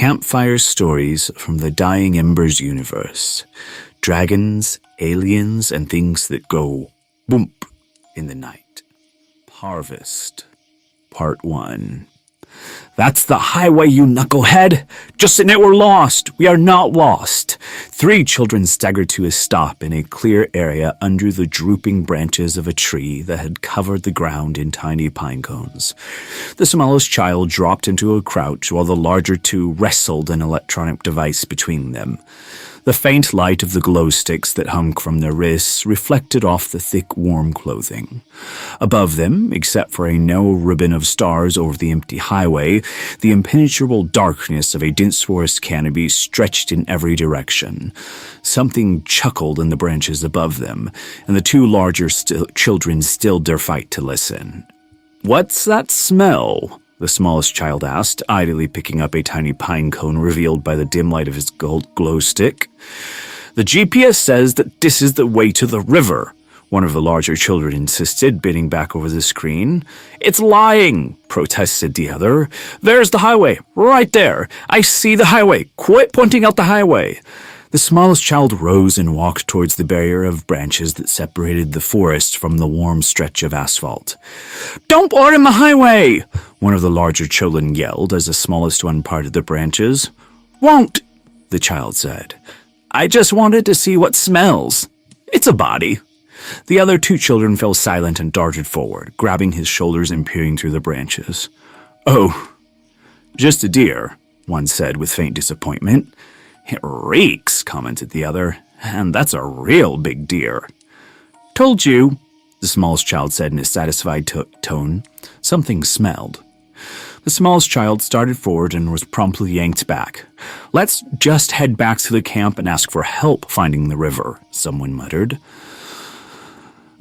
Campfire stories from the Dying Embers universe. Dragons, aliens, and things that go BOOMP in the night. Harvest, Part 1. That's the highway, you knucklehead! Just admit we're lost! We are not lost! 3 children staggered to a stop in a clear area under the drooping branches of a tree that had covered the ground in tiny pine cones. The smallest child dropped into a crouch while the larger 2 wrestled an electronic device between them. The faint light of the glow sticks that hung from their wrists reflected off the thick, warm clothing. Above them, except for a narrow ribbon of stars over the empty highway, the impenetrable darkness of a dense forest canopy stretched in every direction. Something chuckled in the branches above them, and the 2 larger children stilled their fight to listen. "What's that smell?" the smallest child asked, idly picking up a tiny pine cone revealed by the dim light of his gold glow stick. "The GPS says that this is the way to the river," one of the larger children insisted, bending back over the screen. "It's lying," protested the other. "There's the highway, right there. I see the highway. Quit pointing out the highway." The smallest child rose and walked towards the barrier of branches that separated the forest from the warm stretch of asphalt. "Don't block in the highway!" one of the larger children yelled as the smallest one parted the branches. "Won't," the child said. "I just wanted to see what smells. It's a body." The other 2 children fell silent and darted forward, grabbing his shoulders and peering through the branches. "Oh, just a deer," one said with faint disappointment. "It reeks," commented the other, "and that's a real big deer." "Told you," the smallest child said in a satisfied tone. Something smelled. The smallest child started forward and was promptly yanked back. "Let's just head back to the camp and ask for help finding the river," someone muttered.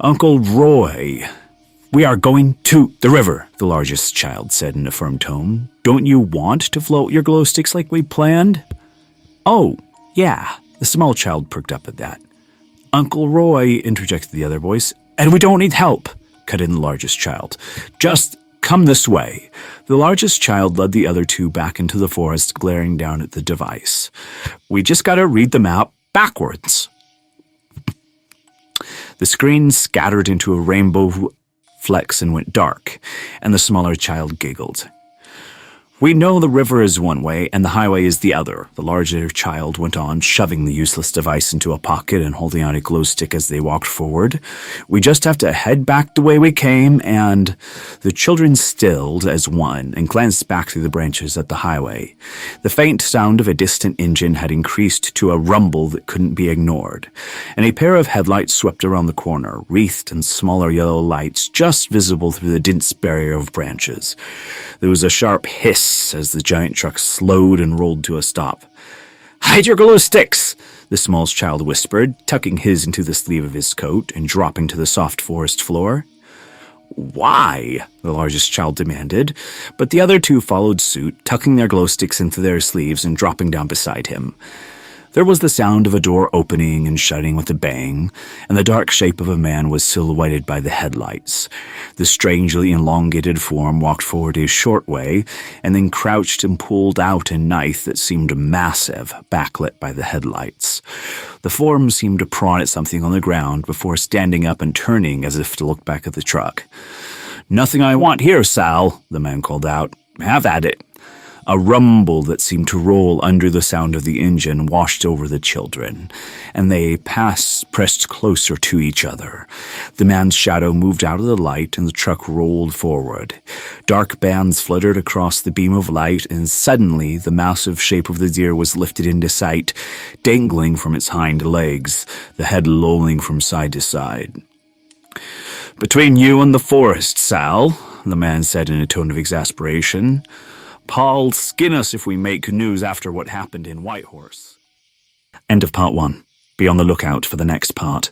"Uncle Roy, we are going to the river," the largest child said in a firm tone. "Don't you want to float your glow sticks like we planned?" "Oh, yeah," the small child perked up at that. "Uncle Roy," interjected the other voice. "And we don't need help," cut in the largest child. "Just come this way." The largest child led the other 2 back into the forest, glaring down at the device. "We just gotta read the map backwards." The screen scattered into a rainbow flecks and went dark, and the smaller child giggled. "We know the river is one way and the highway is the other," the larger child went on, shoving the useless device into a pocket and holding out a glow stick as they walked forward. "We just have to head back the way we came and—" The children stilled as one and glanced back through the branches at the highway. The faint sound of a distant engine had increased to a rumble that couldn't be ignored, and a pair of headlights swept around the corner, wreathed in smaller yellow lights just visible through the dense barrier of branches. There was a sharp hiss as the giant truck slowed and rolled to a stop. "Hide your glow sticks!" the smallest child whispered, tucking his into the sleeve of his coat and dropping to the soft forest floor. "Why?" the largest child demanded, but the other 2 followed suit, tucking their glow sticks into their sleeves and dropping down beside him. There was the sound of a door opening and shutting with a bang, and the dark shape of a man was silhouetted by the headlights. The strangely elongated form walked forward a short way, and then crouched and pulled out a knife that seemed massive, backlit by the headlights. The form seemed to prod at something on the ground before standing up and turning as if to look back at the truck. "Nothing I want here, Sal," the man called out. "Have at it." A rumble that seemed to roll under the sound of the engine washed over the children, and they pressed closer to each other. The man's shadow moved out of the light, and the truck rolled forward. Dark bands fluttered across the beam of light, and suddenly the massive shape of the deer was lifted into sight, dangling from its hind legs, the head lolling from side to side. "Between you and the forest, Sal," the man said in a tone of exasperation. "Paul'll skin us if we make news after what happened in Whitehorse." End of Part 1. Be on the lookout for the next part.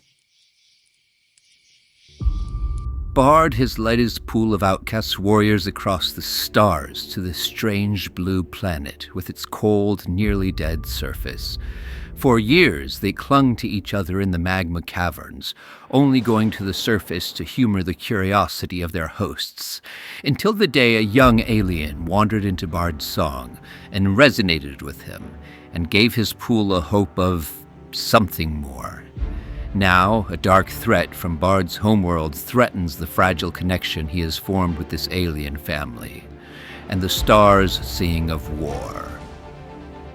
Bard has led his pool of outcast warriors across the stars to this strange blue planet with its cold, nearly dead surface. For years, they clung to each other in the magma caverns, only going to the surface to humor the curiosity of their hosts, until the day a young alien wandered into Bard's song, and resonated with him, and gave his pool a hope of something more. Now, a dark threat from Bard's homeworld threatens the fragile connection he has formed with this alien family, and the stars sing of war.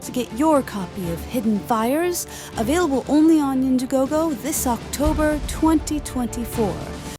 To get your copy of Hidden Fires, available only on Indiegogo this October 2024.